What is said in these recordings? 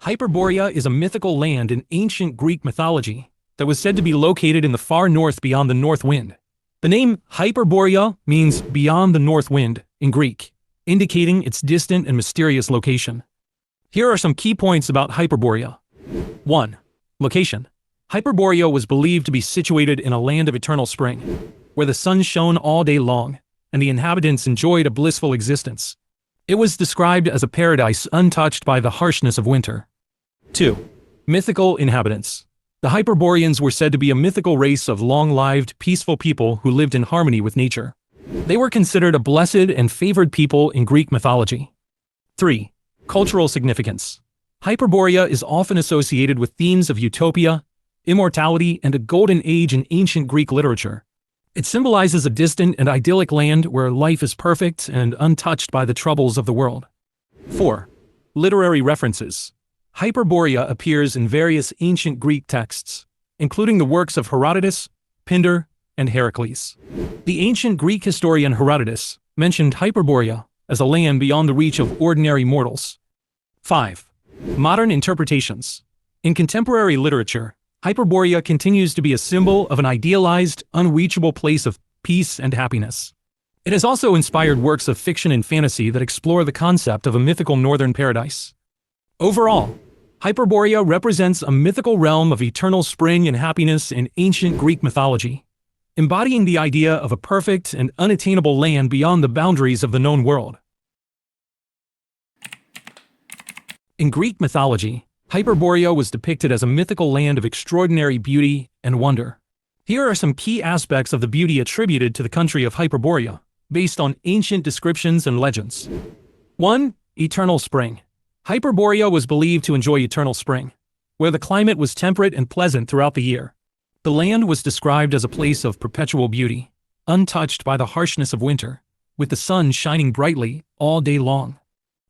Hyperborea is a mythical land in ancient Greek mythology that was said to be located in the far north beyond the north wind. The name Hyperborea means beyond the north wind in Greek, indicating its distant and mysterious location. Here are some key points about Hyperborea. 1. Location. Hyperborea was believed to be situated in a land of eternal spring, where the sun shone all day long, and the inhabitants enjoyed a blissful existence. It was described as a paradise untouched by the harshness of winter. 2. Mythical inhabitants. The Hyperboreans were said to be a mythical race of long-lived, peaceful people who lived in harmony with nature. They were considered a blessed and favored people in Greek mythology. 3. Cultural significance. Hyperborea is often associated with themes of utopia, immortality, and a golden age in ancient Greek literature. It symbolizes a distant and idyllic land where life is perfect and untouched by the troubles of the world. 4. Literary references. Hyperborea appears in various ancient Greek texts, including the works of Herodotus, Pindar, and Heracles. The ancient Greek historian Herodotus mentioned Hyperborea as a land beyond the reach of ordinary mortals. 5. Modern interpretations. In contemporary literature, Hyperborea continues to be a symbol of an idealized, unreachable place of peace and happiness. It has also inspired works of fiction and fantasy that explore the concept of a mythical northern paradise. Overall, Hyperborea represents a mythical realm of eternal spring and happiness in ancient Greek mythology, embodying the idea of a perfect and unattainable land beyond the boundaries of the known world. In Greek mythology, Hyperborea was depicted as a mythical land of extraordinary beauty and wonder. Here are some key aspects of the beauty attributed to the country of Hyperborea, based on ancient descriptions and legends. 1. Eternal spring. Hyperborea was believed to enjoy eternal spring, where the climate was temperate and pleasant throughout the year. The land was described as a place of perpetual beauty, untouched by the harshness of winter, with the sun shining brightly all day long.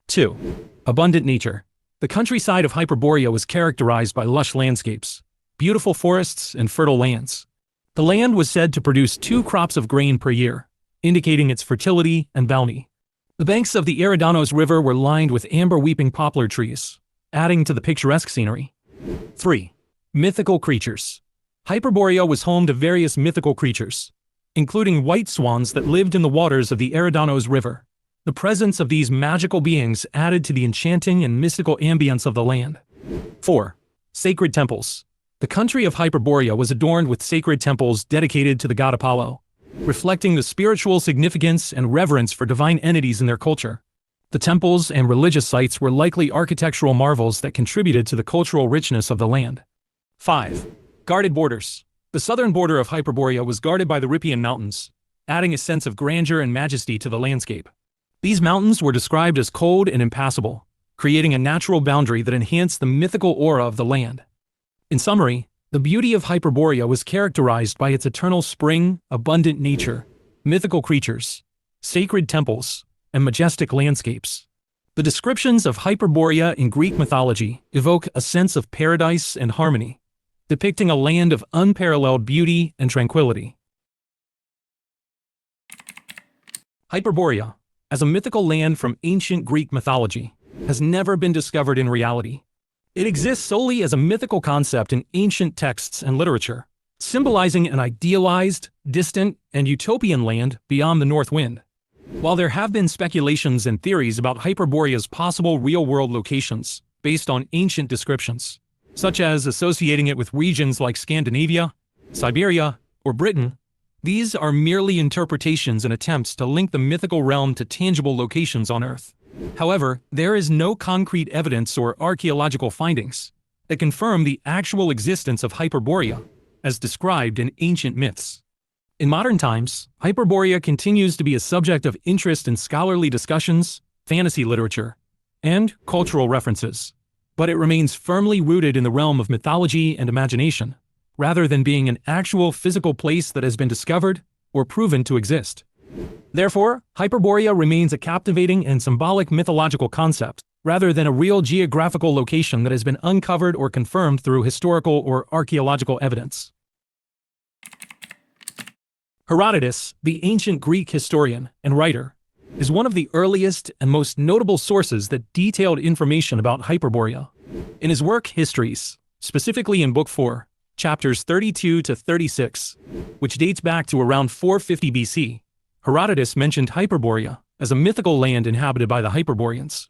2. Abundant nature. The countryside of Hyperborea was characterized by lush landscapes, beautiful forests, and fertile lands. The land was said to produce 2 crops of grain per year, indicating its fertility and bounty. The banks of the Herodotus River were lined with amber weeping poplar trees, adding to the picturesque scenery. 3. Mythical creatures. Hyperborea was home to various mythical creatures, including white swans that lived in the waters of the Herodotus River. The presence of these magical beings added to the enchanting and mystical ambience of the land. 4. Sacred temples. The country of Hyperborea was adorned with sacred temples dedicated to the god Apollo, reflecting the spiritual significance and reverence for divine entities in their culture. The temples and religious sites were likely architectural marvels that contributed to the cultural richness of the land. 5. Guarded borders. The southern border of Hyperborea was guarded by the Riparian Mountains, adding a sense of grandeur and majesty to the landscape. These mountains were described as cold and impassable, creating a natural boundary that enhanced the mythical aura of the land. In summary, the beauty of Hyperborea was characterized by its eternal spring, abundant nature, mythical creatures, sacred temples, and majestic landscapes. The descriptions of Hyperborea in Greek mythology evoke a sense of paradise and harmony, depicting a land of unparalleled beauty and tranquility. Hyperborea, as a mythical land from ancient Greek mythology, has never been discovered in reality. It exists solely as a mythical concept in ancient texts and literature, symbolizing an idealized, distant, and utopian land beyond the north wind. While there have been speculations and theories about Hyperborea's possible real-world locations based on ancient descriptions, such as associating it with regions like Scandinavia, Siberia, or Britain, these are merely interpretations and attempts to link the mythical realm to tangible locations on Earth. However, there is no concrete evidence or archaeological findings that confirm the actual existence of Hyperborea, as described in ancient myths. In modern times, Hyperborea continues to be a subject of interest in scholarly discussions, fantasy literature, and cultural references, but it remains firmly rooted in the realm of mythology and imagination, rather than being an actual physical place that has been discovered or proven to exist. Therefore, Hyperborea remains a captivating and symbolic mythological concept, rather than a real geographical location that has been uncovered or confirmed through historical or archaeological evidence. Herodotus, the ancient Greek historian and writer, is one of the earliest and most notable sources that detailed information about Hyperborea. In his work Histories, specifically in Book 4, chapters 32 to 36, which dates back to around 450 BC, Herodotus mentioned Hyperborea as a mythical land inhabited by the Hyperboreans.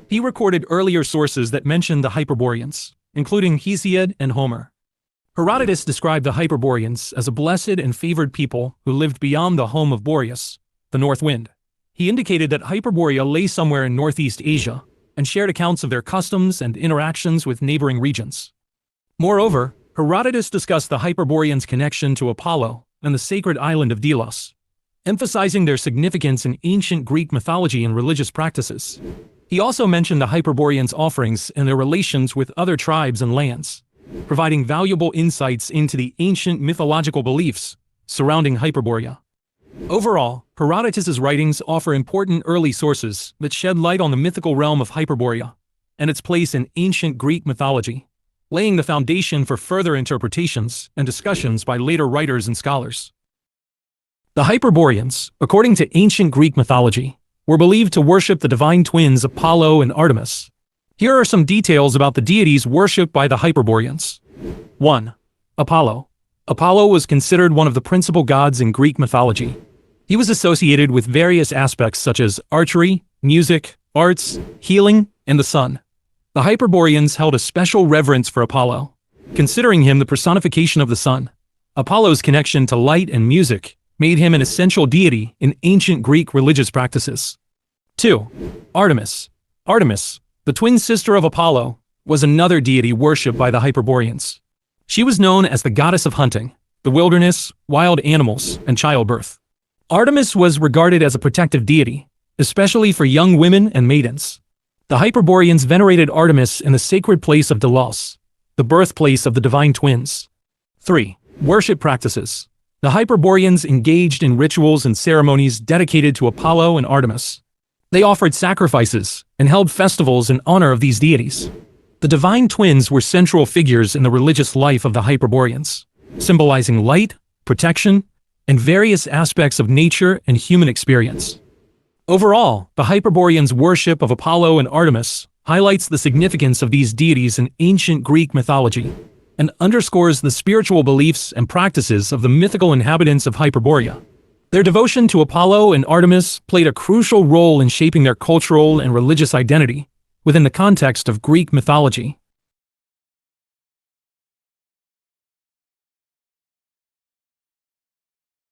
He recorded earlier sources that mentioned the Hyperboreans, including Hesiod and Homer. Herodotus described the Hyperboreans as a blessed and favored people who lived beyond the home of Boreas, the north wind. He indicated that Hyperborea lay somewhere in Northeast Asia and shared accounts of their customs and interactions with neighboring regions. Moreover, Herodotus discussed the Hyperboreans' connection to Apollo and the sacred island of Delos, emphasizing their significance in ancient Greek mythology and religious practices. He also mentioned the Hyperboreans' offerings and their relations with other tribes and lands, providing valuable insights into the ancient mythological beliefs surrounding Hyperborea. Overall, Herodotus's writings offer important early sources that shed light on the mythical realm of Hyperborea and its place in ancient Greek mythology, laying the foundation for further interpretations and discussions by later writers and scholars. The Hyperboreans, according to ancient Greek mythology, were believed to worship the divine twins Apollo and Artemis. Here are some details about the deities worshipped by the Hyperboreans. 1. Apollo. Apollo was considered one of the principal gods in Greek mythology. He was associated with various aspects such as archery, music, arts, healing, and the sun. The Hyperboreans held a special reverence for Apollo, considering him the personification of the sun. Apollo's connection to light and music made him an essential deity in ancient Greek religious practices. 2. Artemis. Artemis, the twin sister of Apollo, was another deity worshipped by the Hyperboreans. She was known as the goddess of hunting, the wilderness, wild animals, and childbirth. Artemis was regarded as a protective deity, especially for young women and maidens. The Hyperboreans venerated Artemis in the sacred place of Delos, the birthplace of the divine twins. 3. Worship practices. The Hyperboreans engaged in rituals and ceremonies dedicated to Apollo and Artemis. They offered sacrifices and held festivals in honor of these deities. The divine twins were central figures in the religious life of the Hyperboreans, symbolizing light, protection, and various aspects of nature and human experience. Overall, the Hyperboreans' worship of Apollo and Artemis highlights the significance of these deities in ancient Greek mythology and underscores the spiritual beliefs and practices of the mythical inhabitants of Hyperborea. Their devotion to Apollo and Artemis played a crucial role in shaping their cultural and religious identity within the context of Greek mythology.